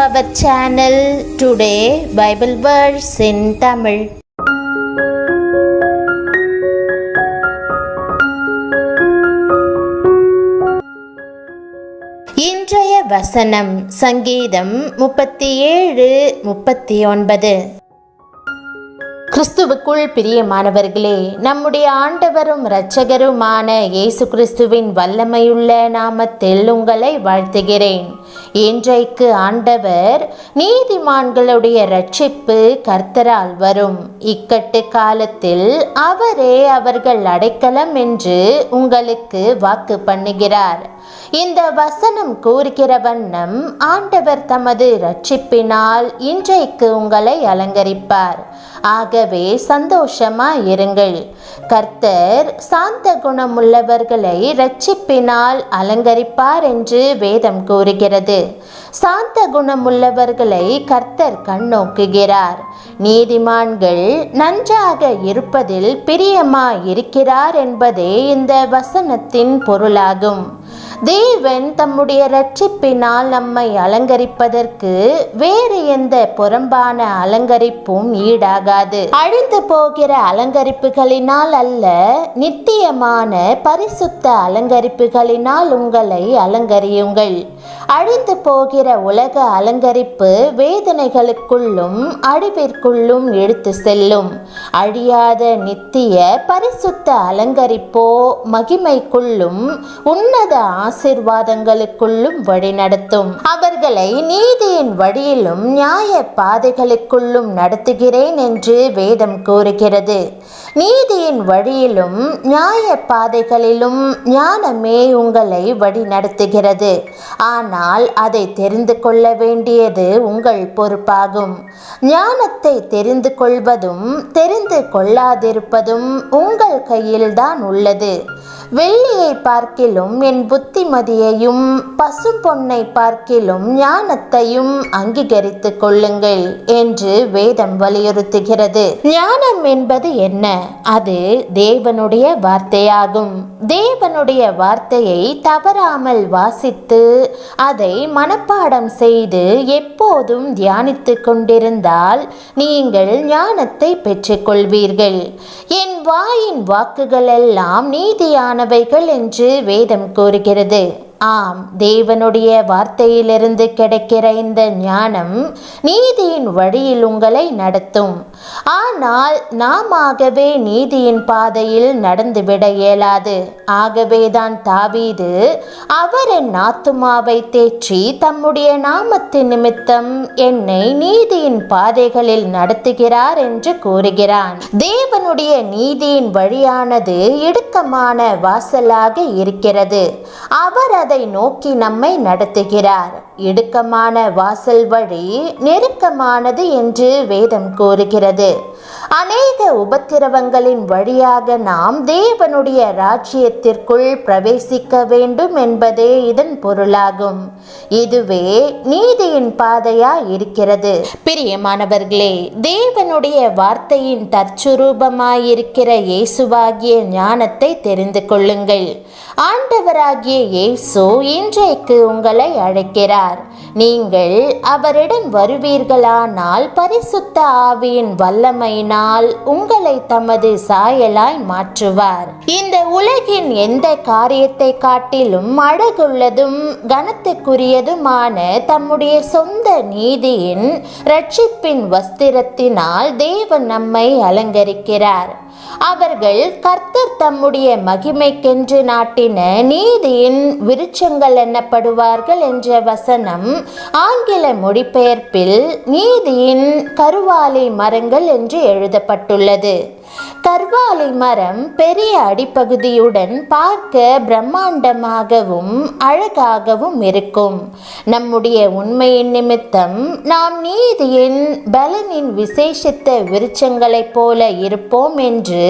our channel. Today Bible verse in Tamil. இன்றைய வசனம் சங்கீதம் 37:39. கிறிஸ்துவுக்குள் பிரியமானவர்களே, நம்முடைய ஆண்டவரும் இரட்சகருமான இயேசு கிறிஸ்துவின் வல்லமையுள்ள நாமத்தில் உங்களை வாழ்த்துகிறேன். இன்றைக்கு ஆண்டவர் நீதிமான்களுடைய இரட்சிப்பு கர்த்தரால் வரும். இக்கட்டு காலத்தில் அவரே அவர்கள் அடைக்கலம் என்று உங்களுக்கு வாக்கு பண்ணுகிறார். இந்த வசனம் கூறுகிற வண்ணம் ஆண்டவர் தமது இரட்சிப்பினால் இன்றைக்கு உங்களை அலங்கரிப்பார். ஆகவே சந்தோஷமாயிருங்கள். கர்த்தர் சாந்த குணமுள்ளவர்களை இரட்சிப்பினால் அலங்கரிப்பார் என்று வேதம் கூறுகிறது. சாந்த குணமுள்ளவர்களை கர்த்தர் கண்ணோக்குகிறார். நீதிமான்கள் நன்றாக இருப்பதில் பிரியமாயிருக்கிறார் என்பதே இந்த வசனத்தின் பொருளாகும். தேவன் தம்முடைய இரட்சிப்பினால் நம்மை அலங்கரிப்பதற்கு வேறு எந்த புறம்பான அலங்கரிப்பும் ஈடாகாது. அழிந்து போகிற அலங்கரிப்புகளினால் அல்ல, நித்தியமான பரிசுத்த அலங்கரிப்புகளினால் உங்களை அலங்கரியுங்கள். அழிந்து போகிற உலக அலங்கரிப்பு வேதனைகளுக்குள்ளும் அழிவிற்குள்ளும் இழுத்து செல்லும். அழியாத நித்திய பரிசுத்த அலங்கரிப்போ மகிமைக்குள்ளும் உன்னத ஆசீர்வாதங்களுக்குள்ளும் வழிநடத்தும். அவர்களை நீதியின் வழியிலும் நியாய பாதைகளுக்குள்ளும் நடத்துகிறேன் என்று வேதம் கூறுகிறது. நீதியின் வழியிலும் நியாய பாதைகளிலும் ஞானமே உங்களை வழி நடத்துகிறது. ஆனால் அதை தெரிந்து கொள்ள வேண்டியது உங்கள் பொறுப்பாகும். ஞானத்தை தெரிந்து கொள்வதும் தெரிந்து கொள்ளாதிருப்பதும் உங்கள் கையில்தான் உள்ளது. வெள்ளியை பார்க்கிலும் என் புத்திமதியையும் பசும் பொன்னை பார்க்கிலும் ஞானத்தையும் அங்கீகரித்து கொள்ளுங்கள் என்று வேதம் வலியுறுத்துகிறது. ஞானம் என்பது என்ன? அது தேவனுடைய வார்த்தையாகும். தேவனுடைய வார்த்தையை தவறாமல் வாசித்து அதை மனப்பாடம் செய்து எப்போதும் தியானித்து கொண்டிருந்தால் நீங்கள் ஞானத்தை பெற்றுக்கொள்வீர்கள். என் வாயின் வாக்குகள் எல்லாம் நீதியானவைகள் என்று வேதம் கூறுகிறது. ஆம், தேவனுடைய வார்த்தையிலிருந்து கிடைக்கிற இந்த ஞானம் நீதியின் வழியில் உங்களை நடத்தும். ஆனால் நாமாகவே நீதியின் பாதையில் நடந்துவிட இயலாது. ஆகவேதான் தாவீது அவர் என் ஆத்துமாவை தேற்றி தம்முடைய நாமத்தின் நிமித்தம் என்னை நீதியின் பாதைகளில் நடத்துகிறார் என்று கூறுகிறான். தேவனுடைய நீதியின் வழியானது இடுக்கமான வாசலாக இருக்கிறது. அவர் அதை நோக்கி நம்மை நடத்துகிறார். இடுக்கமான வாசல் வழி நெருக்கமானது என்று வேதம் கூறுகிறது. அநேக உபத்திரவங்களின் வழியாக நாம் தேவனுடைய ராஜ்யத்திற்குள் பிரவேசிக்க வேண்டும் என்பதே இதன் பொருளாகும். இதுவே நீதியின் பாதையா இருக்கிறது. பிரியமானவர்களே, தேவனுடைய வார்த்தையின் தற்சுரூபமாயிருக்கிற இயேசுவாகிய ஞானத்தை தெரிந்து கொள்ளுங்கள். ஆண்டவராகிய இயேசு இன்றைக்கு உங்களை அழைக்கிறார். நீங்கள் அவரிடம் வருவீர்களானால் பரிசுத்த ஆவியின் வல்லமையினால் உங்களை தமது சாயலாய் மாற்றுவார். இந்த உலகின் எந்த காரியத்தை காட்டிலும் அழகுள்ளதும் கனத்துக்குரியதுமான தம்முடைய சொந்த நீதியின் இரட்சிப்பின் வஸ்திரத்தினால் தேவன் நம்மை அலங்கரிக்கிறார். அவர்கள் கர்த்தர் தம்முடைய மகிமைக்கென்று நாட்டின நீதியின் விருட்சங்கள் எண்ணப்படுவார்கள் என்ற வசனம் ஆங்கில மொழிபெயர்ப்பில் நீதியின் கருவாலி மரங்கள் என்று எழுதப்பட்டுள்ளது. கர்வாலி மரம் பெரிய அடிப்பகுதியுடன் பார்க்க பிரம்மாண்டமாகவும் அழகாகவும் இருக்கும். நம்முடைய உண்மையின் நிமித்தம் நாம் நீதியின் பலனின் விசேஷித்த விருட்சங்களைப் போல இருப்போம் என்று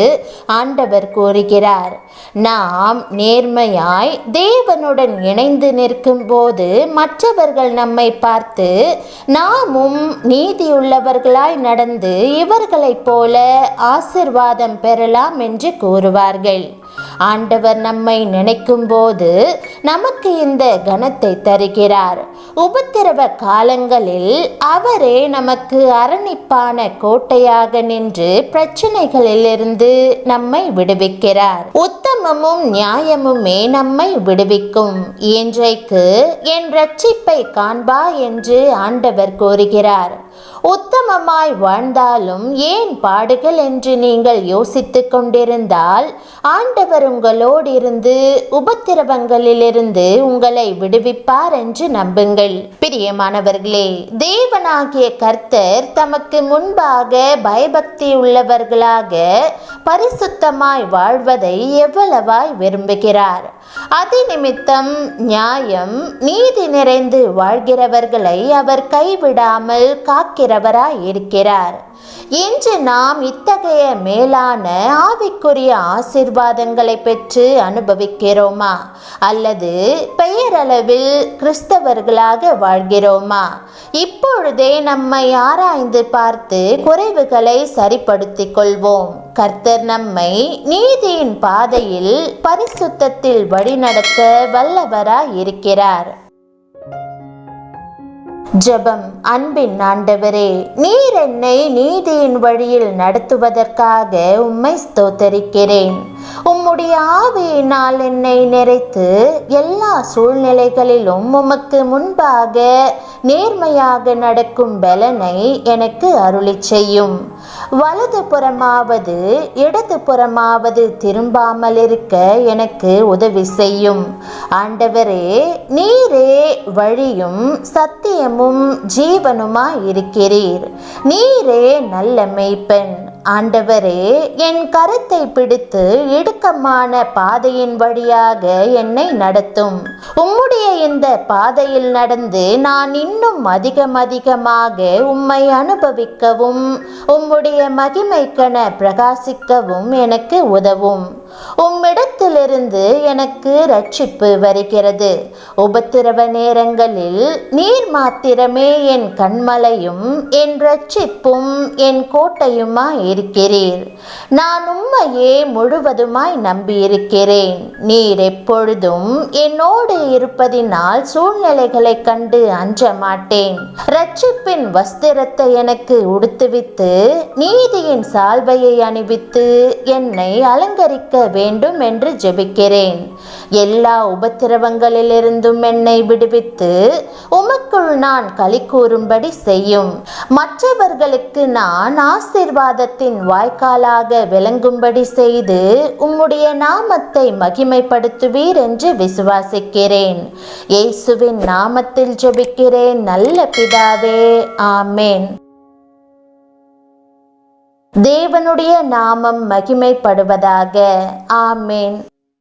ஆண்டவர் கூறுகிறார். நாம் நேர்மையாய் தேவனுடன் இணைந்து நிற்கும் போது மற்றவர்கள் நம்மை பார்த்து நாமும் நீதியுள்ளவர்களாய் நடந்து இவர்களைப் போல ஆசீர்வாதம் ஆசீர்வாதம் பெறலாம் என்று கூறுவார்கள். ஆண்டவர் நம்மை நினைக்கும் போது நமக்கு இந்த கனத்தை தருகிறார். உபத்திரவ காலங்களில் அவரே நமக்கு அரணிப்பான கோட்டையாக நின்று பிரச்சனைகளிலிருந்து நம்மை விடுவிக்கிறார். உத்தமமும் நியாயமுமே நம்மை விடுவிக்கும். இன்றைக்கு என் இரட்சிப்பை காண்பா என்று ஆண்டவர் கூறுகிறார். உத்தமமாய் வாழ்ந்தாலும் ஏன் பாடுகள் என்று நீங்கள் யோசித்துக் கொண்டிருந்தால் ஆண்டவர் உங்களோடு இருந்து உபத்திரவங்களிலிருந்து உங்களை விடுவிப்பார் என்று நம்புங்கள். பிரியமானவர்களே, தேவனாகிய கர்த்தர் தமக்கு முன்பாக பயபக்தி உள்ளவர்களாக பரிசுத்தமாய் வாழ்வதை எவ்வளவாய் விரும்புகிறார். அது நிமித்தம் நியாயம் நீதி நிறைந்து வாழ்கிறவர்களை அவர் கைவிடாமல் காக்கிறவராய் இருக்கிறார். இன்று நாம் இத்தகைய மேலான ஆவிக்குரிய ஆசீர்வாதங்களை பெற்று அனுபவிக்கிறோமா, அல்லது பெயரளவில் கிறிஸ்தவர்களாக வாழ்கிறோமா? இப்பொழுதே நம்மை ஆராய்ந்து பார்த்து குறைவுகளை சரிப்படுத்திக் கொள்வோம். கர்த்தர் நம்மை நீதியின் பாதையில் பரிசுத்தத்தில் வழிநடத்த வல்லவராய் இருக்கிறார். ஜெபம். அன்பின் ஆண்டவரே, நீர் என்னை நீதியின் வழியில் நடத்துவதற்காக உம்மை ஸ்தோத்தரிக்கிறேன். உம்முடைய ஆவியினால் என்னை நிறைத்து எல்லா சூழ்நிலைகளிலும் உமக்கு முன்பாக நேர்மையாக நடக்கும் பலனை எனக்கு அருளி செய்யும். வலது புறமாவது இடது புறமாவது திரும்பாமல் இருக்க எனக்கு உதவி செய்யும். ஆண்டவரே, நீரே வழியும் சத்தியமும் ஜீவனுமாய் இருக்கிறீர். நீரே நல்ல மேய்ப்பன். ஆண்டவரே, என் கரத்தை பிடித்து இடுக்கமான பாதையின் வழியாக என்னை நடத்தும். உம்முடைய இந்த பாதையில் நடந்து நான் இன்னும் அதிகமாக உம்மை அனுபவிக்கவும் உம்முடைய மகிமைக்கென பிரகாசிக்கவும் எனக்கு உதவும். உம்மிடத்திலிருந்து எனக்கு ரட்சிப்பு வருகிறது. உபத்திரவ நேரங்களில் நீர் மாத்திரமே என் கண்மலையும் என் ரட்சிப்பும் என் கோட்டையுமாய் இருக்கிறீர். நான் உம்மையே முழுவதுமாய் நம்பியிருக்கிறேன். நீர் எப்பொழுதும் என்னோடு இருப்பதினால் சூழ்நிலைகளை கண்டு அஞ்ச மாட்டேன். ரட்சிப்பின் வஸ்திரத்தை எனக்கு உடுத்துவித்து நீதியின் சால்வையை அணிவித்து என்னை அலங்கரிக்க வேண்டும் என்று ஜெபிக்கிறேன். எல்லா உபத்திரவங்களிலிருந்தும் என்னை விடுவித்து உமக்குள் நான் களி கூறும்படி செய்யும். மற்றவர்களுக்கு நான் ஆசீர்வாதத்தின் வாய்க்காலாக விளங்கும்படி செய்து உம்முடைய நாமத்தை மகிமைப்படுத்துவீர் என்று விசுவாசிக்கிறேன். இயேசுவின் நாமத்தில் ஜெபிக்கிறேன் நல்ல பிதாவே, ஆமேன். தேவனுடைய நாமம் மகிமைப்படுவதாக. ஆமேன்.